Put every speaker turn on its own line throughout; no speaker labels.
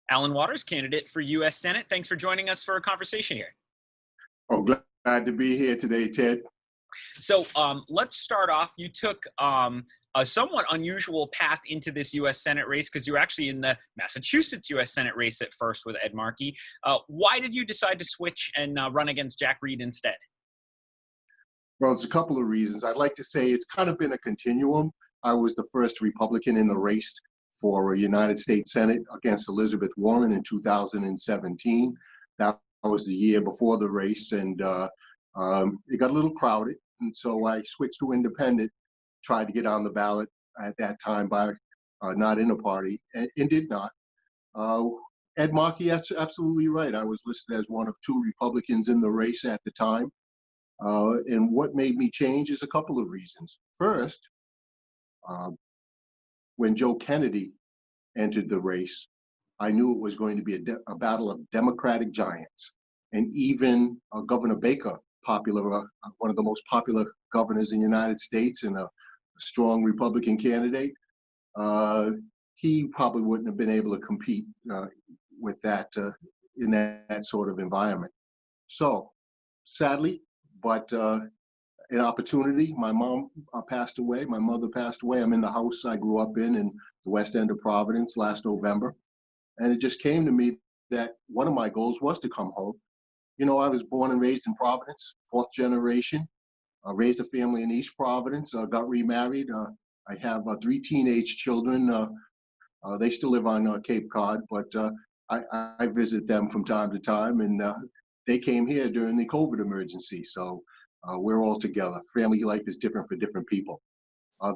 Alan Waters, candidate for U.S. Senate. Thanks for joining us for a conversation here.
Oh, glad to be here today, Ted.
So let's start off. You took a somewhat unusual path into this U.S. Senate race because you were actually in the Massachusetts U.S. Senate race at first with Ed Markey. Why did you decide to switch and run against Jack Reed instead?
Well, it's a couple of reasons. I'd like to say it's kind of been a continuum. I was the first Republican in the race for a United States Senate against Elizabeth Warren in 2017. That was the year before the race, and it got a little crowded. And so I switched to independent, tried to get on the ballot at that time by not in a party, and did not. Uh, Ed Markey, that's absolutely right. I was listed as one of two Republicans in the race at the time. And what made me change is a couple of reasons. First, uh, when Joe Kennedy entered the race, I knew it was going to be a battle of Democratic giants. And even Governor Baker, one of the most popular governors in the United States and a strong Republican candidate, he probably wouldn't have been able to compete with that in that sort of environment. So, sadly, but an opportunity. My mom passed away. My mother passed away. I'm in the house I grew up in the West End of Providence last November. And it just came to me that one of my goals was to come home. You know, I was born and raised in Providence, fourth generation. I raised a family in East Providence, got remarried. I have three teenage children. They still live on Cape Cod, but I visit them from time to time. And they came here during the COVID emergency. So we're all together. Family life is different for different people.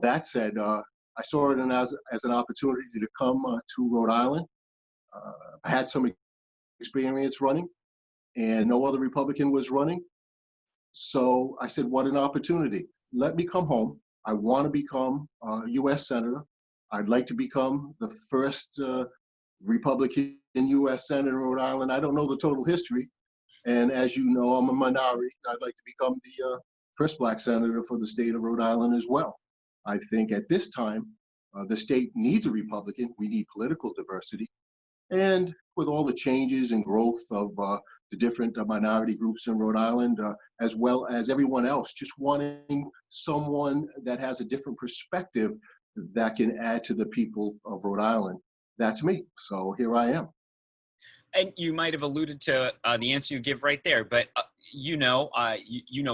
That said, I saw it as an opportunity to come to Rhode Island. I had some experience running, and no other Republican was running. So I said, what an opportunity. Let me come home. I want to become a U.S. Senator. I'd like to become the first Republican U.S. Senator in Rhode Island. I don't know the total history. And as you know, I'm a minority. I'd like to become the first Black senator for the state of Rhode Island as well. I think at this time, the state needs a Republican. We need political diversity. And with all the changes and growth of the different minority groups in Rhode Island, as well as everyone else, just wanting someone that has a different perspective that can add to the people of Rhode Island. That's me. So here I am.
And you might have alluded to the answer you give right there, but you know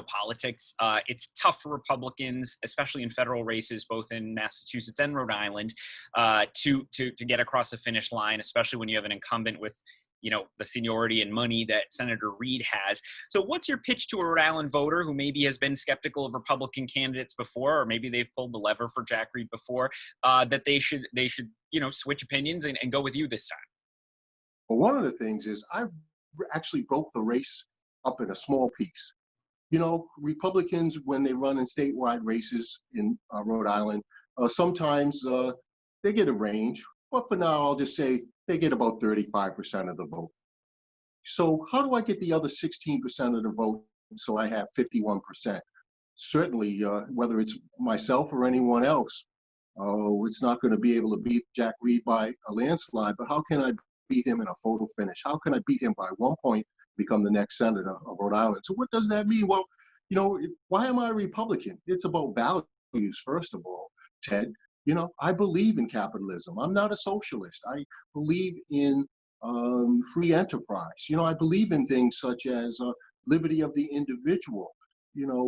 politics. It's tough for Republicans, especially in federal races, both in Massachusetts and Rhode Island, to get across the finish line, especially when you have an incumbent with the seniority and money that Senator Reed has. So what's your pitch to a Rhode Island voter who maybe has been skeptical of Republican candidates before, or maybe they've pulled the lever for Jack Reed before, that they should switch opinions and go with you this time?
Well, one of the things is I actually broke the race up in a small piece. You know, Republicans, when they run in statewide races in Rhode Island, sometimes they get a range, but for now, I'll just say they get about 35% of the vote. So how do I get the other 16% of the vote so I have 51%? Certainly, whether it's myself or anyone else, it's not going to be able to beat Jack Reed by a landslide, but how can I beat him in a photo finish? How can I beat him by 1 point, become the next senator of Rhode Island? So what does that mean? Well, why am I a Republican? It's about values, first of all, Ted. I believe in capitalism. I'm not a socialist. I believe in free enterprise. I believe in things such as liberty of the individual.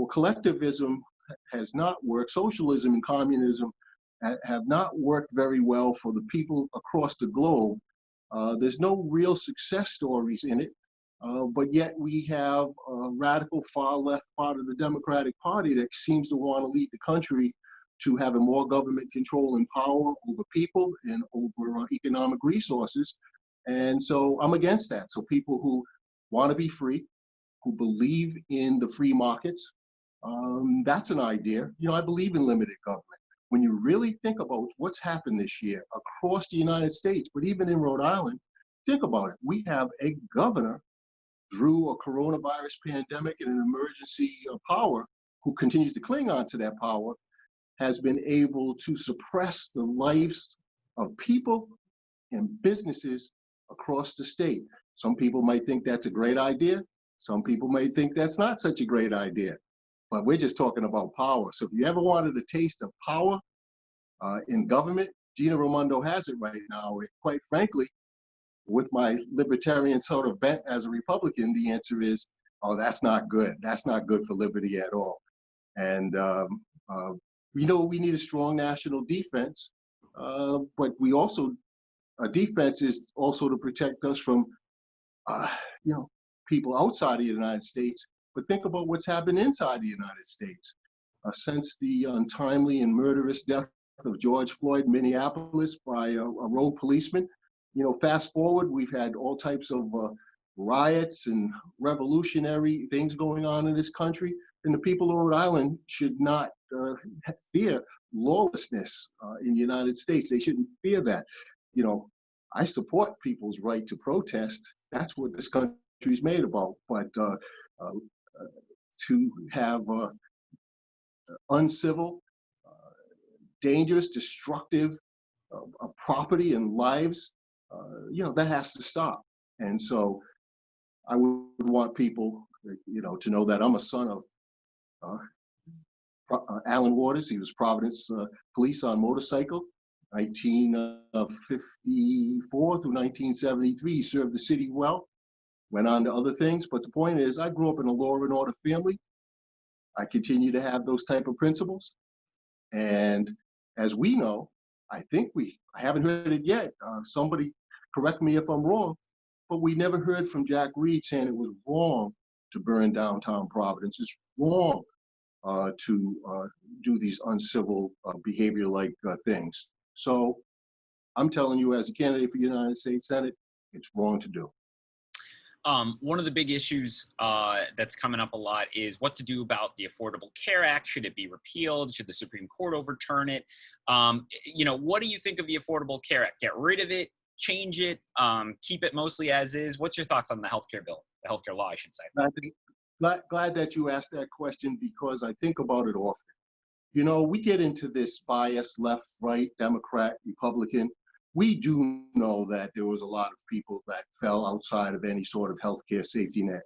Collectivism has not worked. Socialism and communism have not worked very well for the people across the globe. There's no real success stories in it, but yet we have a radical far left part of the Democratic Party that seems to want to lead the country to having more government control and power over people and over economic resources. And so I'm against that. So people who want to be free, who believe in the free markets, that's an idea. I believe in limited government. When you really think about what's happened this year across the United States, but even in Rhode Island, think about it. We have a governor through a coronavirus pandemic and an emergency power who continues to cling on to that power, has been able to suppress the lives of people and businesses across the state. Some people might think that's a great idea. Some people may think that's not such a great idea. But we're just talking about power. So if you ever wanted a taste of power in government, Gina Raimondo has it right now. And quite frankly, with my libertarian sort of bent as a Republican, the answer is, oh, that's not good. That's not good for liberty at all. And we know we need a strong national defense, but we also, a defense is also to protect us from, you know, people outside of the United States. But think about what's happened inside the United States. Since the untimely and murderous death of George Floyd in Minneapolis by a rogue policeman, you know, fast forward, we've had all types of riots and revolutionary things going on in this country. And the people of Rhode Island should not fear lawlessness in the United States. They shouldn't fear that. You know, I support people's right to protest. That's what this country is made about. But to have uncivil, dangerous, destructive of property and lives, you know, that has to stop. And so I would want people, you know, to know that I'm a son of Alan Waters. He was Providence police on motorcycle, 1954 through 1973. He served the city well, went on to other things. But the point is, I grew up in a law and order family. I continue to have those type of principles. And as we know, I haven't heard it yet. Somebody correct me if I'm wrong, but we never heard from Jack Reed saying it was wrong to burn downtown Providence. It's wrong to do these uncivil behavior-like things. So I'm telling you, as a candidate for the United States Senate, it's wrong to do.
One of the big issues that's coming up a lot is what to do about the Affordable Care Act. Should it be repealed? Should the Supreme Court overturn it? You know, what do you think of the Affordable Care Act? Get rid of it, change it, keep it mostly as is? What's your thoughts on the healthcare bill, the healthcare law, I should say?
Glad that you asked that question, because I think about it often. You know, we get into this bias, left, right, Democrat, Republican. We do know that there was a lot of people that fell outside of any sort of healthcare safety net.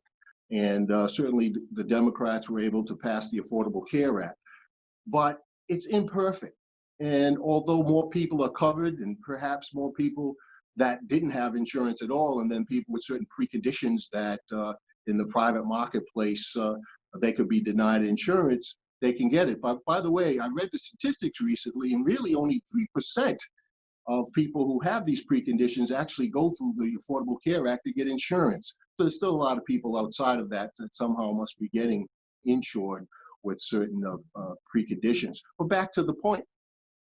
And certainly the Democrats were able to pass the Affordable Care Act. But it's imperfect. And although more people are covered, and perhaps more people that didn't have insurance at all, and then people with certain preconditions that in the private marketplace, they could be denied insurance, they can get it. But by the way, I read the statistics recently, and really only 3% of people who have these preconditions actually go through the Affordable Care Act to get insurance. So there's still a lot of people outside of that that somehow must be getting insured with certain preconditions. But back to the point,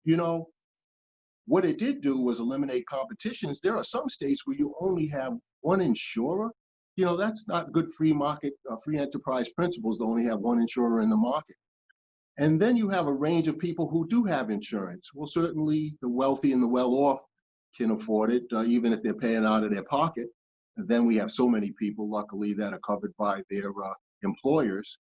you know, what it did do was eliminate competitions. There are some states where you only have one insurer. You know, that's not good free market, free enterprise principles to only have one insurer in the market. And then you have a range of people who do have insurance. Well, certainly the wealthy and the well-off can afford it, even if they're paying out of their pocket. And then we have so many people, luckily, that are covered by their employers.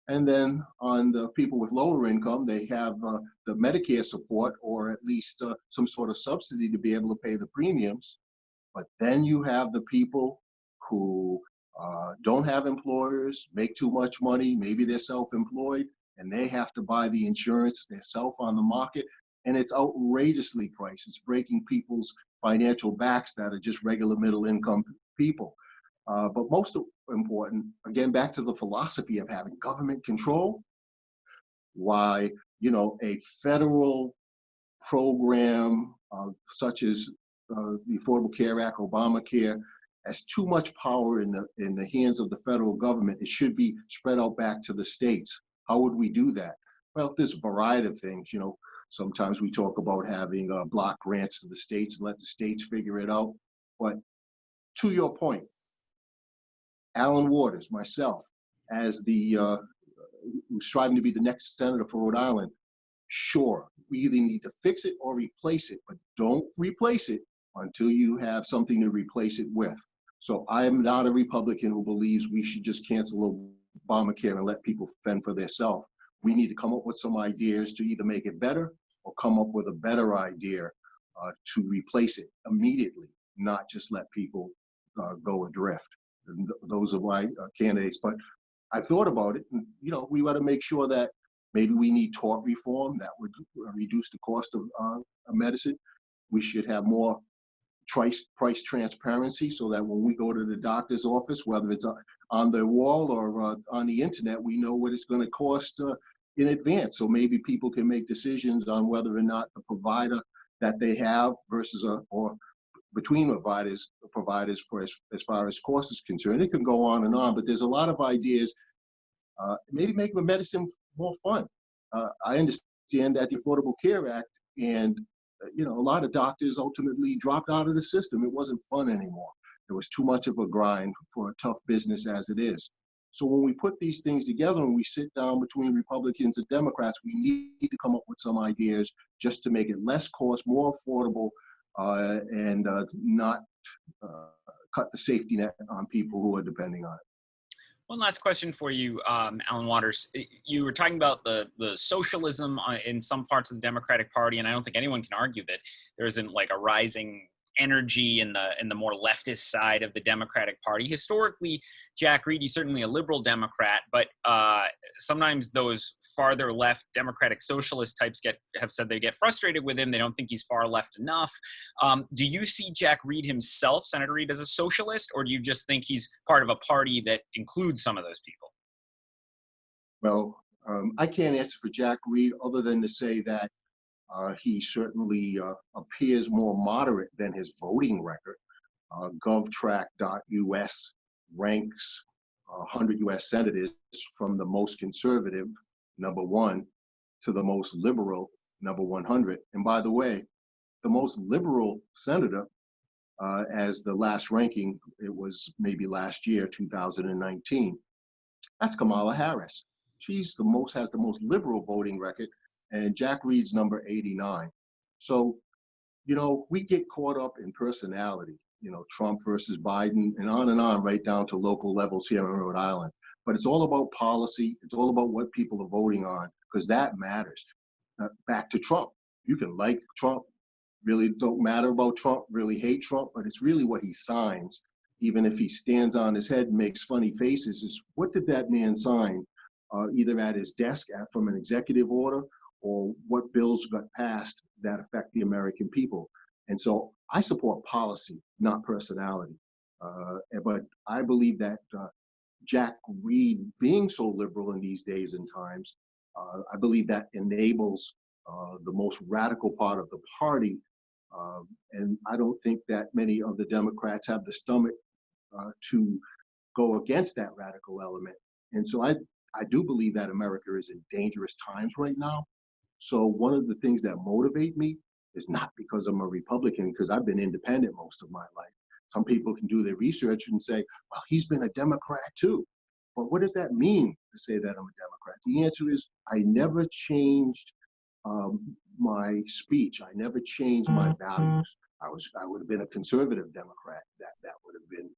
And then on the people with lower income, they have the Medicare support, or at least some sort of subsidy to be able to pay the premiums. But then you have the people who don't have employers, make too much money, maybe they're self-employed, and they have to buy the insurance themselves on the market. And it's outrageously priced. It's breaking people's financial backs that are just regular middle income people. But most important, again, back to the philosophy of having government control, why, you know, a federal program such as the Affordable Care Act, Obamacare, has too much power in the hands of the federal government. It should be spread out back to the states. How would we do that? Well, there's a variety of things. You know, sometimes we talk about having block grants to the states and let the states figure it out. But to your point, Alan Waters, myself, as the striving to be the next senator for Rhode Island, sure, we either need to fix it or replace it, but don't replace it until you have something to replace it with. So I am not a Republican who believes we should just cancel Obamacare and let people fend for themselves. We need to come up with some ideas to either make it better or come up with a better idea to replace it immediately. not just let people go adrift. And those are my candidates. But I've thought about it, and we ought to make sure that maybe we need tort reform that would reduce the cost of medicine. We should have more price transparency so that when we go to the doctor's office, whether it's on the wall or on the internet, we know what it's going to cost in advance. So maybe people can make decisions on whether or not the provider that they have versus or between providers for as far as cost is concerned. It can go on and on, but there's a lot of ideas. Maybe make the medicine more fun. I understand that the Affordable Care Act and a lot of doctors ultimately dropped out of the system. It wasn't fun anymore. It was too much of a grind for a tough business as it is. So when we put these things together and we sit down between Republicans and Democrats, we need to come up with some ideas just to make it less cost, more affordable, and not cut the safety net on people who are depending on it.
One last question for you, Alan Waters. You were talking about the socialism in some parts of the Democratic Party, and I don't think anyone can argue that there isn't like a rising energy in the more leftist side of the Democratic Party. Historically, Jack Reed, he's certainly a liberal Democrat, but sometimes those farther left Democratic socialist types have said they get frustrated with him. They don't think he's far left enough. Do you see Jack Reed himself, Senator Reed, as a socialist, or do you just think he's part of a party that includes some of those people?
Well, I can't answer for Jack Reed other than to say that he certainly appears more moderate than his voting record. GovTrack.us ranks 100 U.S. senators from the most conservative, number 1, to the most liberal, number 100. And by the way, the most liberal senator, as the last ranking, it was maybe last year, 2019, that's Kamala Harris. Has the most liberal voting record, and Jack Reed's number 89. So, we get caught up in personality, Trump versus Biden, and on right down to local levels here in Rhode Island. But it's all about policy. It's all about what people are voting on, because that matters. Back to Trump. You can like Trump, really don't matter about Trump, really hate Trump, but it's really what he signs. Even if he stands on his head and makes funny faces, is what did that man sign, either at his desk from an executive order, or what bills got passed that affect the American people. And so I support policy, not personality. But I believe that Jack Reed being so liberal in these days and times, I believe that enables the most radical part of the party. And I don't think that many of the Democrats have the stomach to go against that radical element. And so I do believe that America is in dangerous times right now. So one of the things that motivate me is not because I'm a Republican, because I've been independent most of my life. Some people can do their research and say, well, he's been a Democrat too. But what does that mean to say that I'm a Democrat? The answer is I never changed my speech. I never changed my values. I would have been a conservative Democrat. That would have been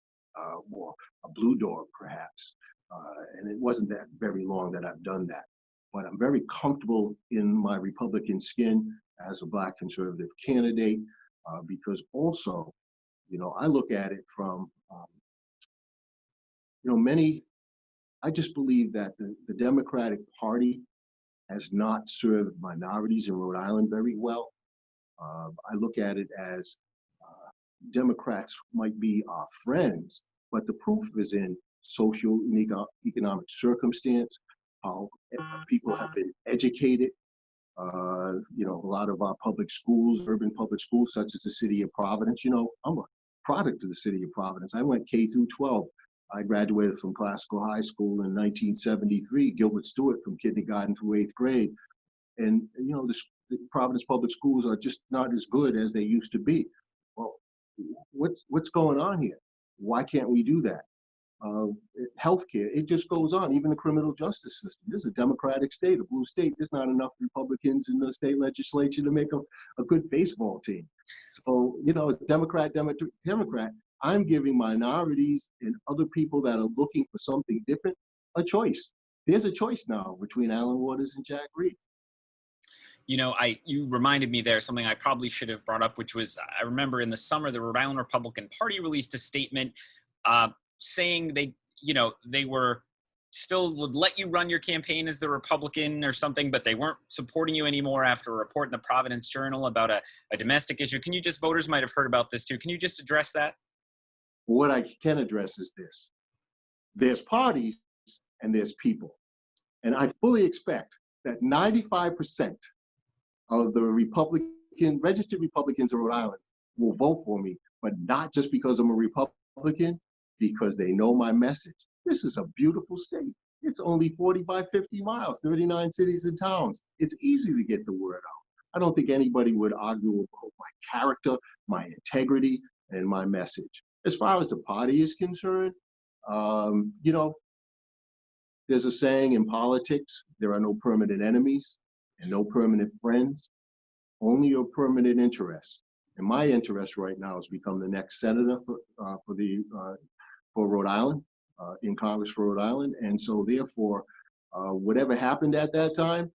more a blue dog, perhaps. And it wasn't that very long that I've done that. But I'm very comfortable in my Republican skin as a Black conservative candidate, because also, I look at it from, I just believe that the Democratic Party has not served minorities in Rhode Island very well. I look at it as Democrats might be our friends, but the proof is in social and economic circumstance, how people have been educated. A lot of our public schools, urban public schools, such as the city of Providence, I'm a product of the city of Providence. I went K through 12. I graduated from classical high school in 1973, Gilbert Stewart from kindergarten through 8th grade. And, the Providence public schools are just not as good as they used to be. Well, what's going on here? Why can't we do that? Healthcare, it just goes on. Even the criminal justice system. This is a Democratic state, a blue state. There's not enough Republicans in the state legislature to make a good baseball team. So, as Democrat, I'm giving minorities and other people that are looking for something different a choice. There's a choice now between Alan Waters and Jack Reed.
You reminded me there something I probably should have brought up, which was I remember in the summer the Rhode Island Republican Party released a statement saying they were still would let you run your campaign as the Republican or something, but they weren't supporting you anymore after a report in the Providence Journal about a domestic issue. Can you just, voters might have heard about this too. Can you just address that?
What I can address is this. There's parties and there's people. And I fully expect that 95% of the registered Republicans in Rhode Island will vote for me, but not just because I'm a Republican, because they know my message. This is a beautiful state. It's only 45, 50 miles, 39 cities and towns. It's easy to get the word out. I don't think anybody would argue about my character, my integrity, and my message. As far as the party is concerned, there's a saying in politics, there are no permanent enemies and no permanent friends, only your permanent interests. And my interest right now is become the next senator for Rhode Island, in Congress for Rhode Island. And so therefore, whatever happened at that time,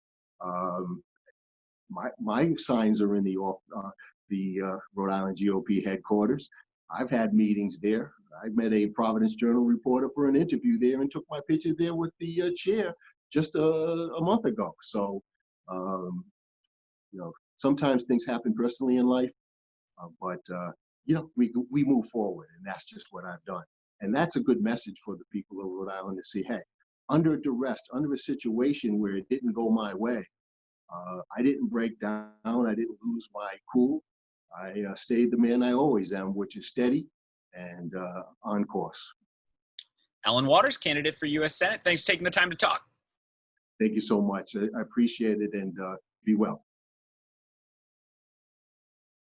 my signs are in the Rhode Island GOP headquarters. I've had meetings there. I met a Providence Journal reporter for an interview there and took my picture there with the chair just a month ago. So, sometimes things happen personally in life, but we move forward, and that's just what I've done. And that's a good message for the people of Rhode Island to see, hey, under duress, under a situation where it didn't go my way, I didn't break down, I didn't lose my cool. I stayed the man I always am, which is steady and on course.
Alan Waters, candidate for U.S. Senate. Thanks for taking the time to talk.
Thank you so much. I appreciate it, and be well.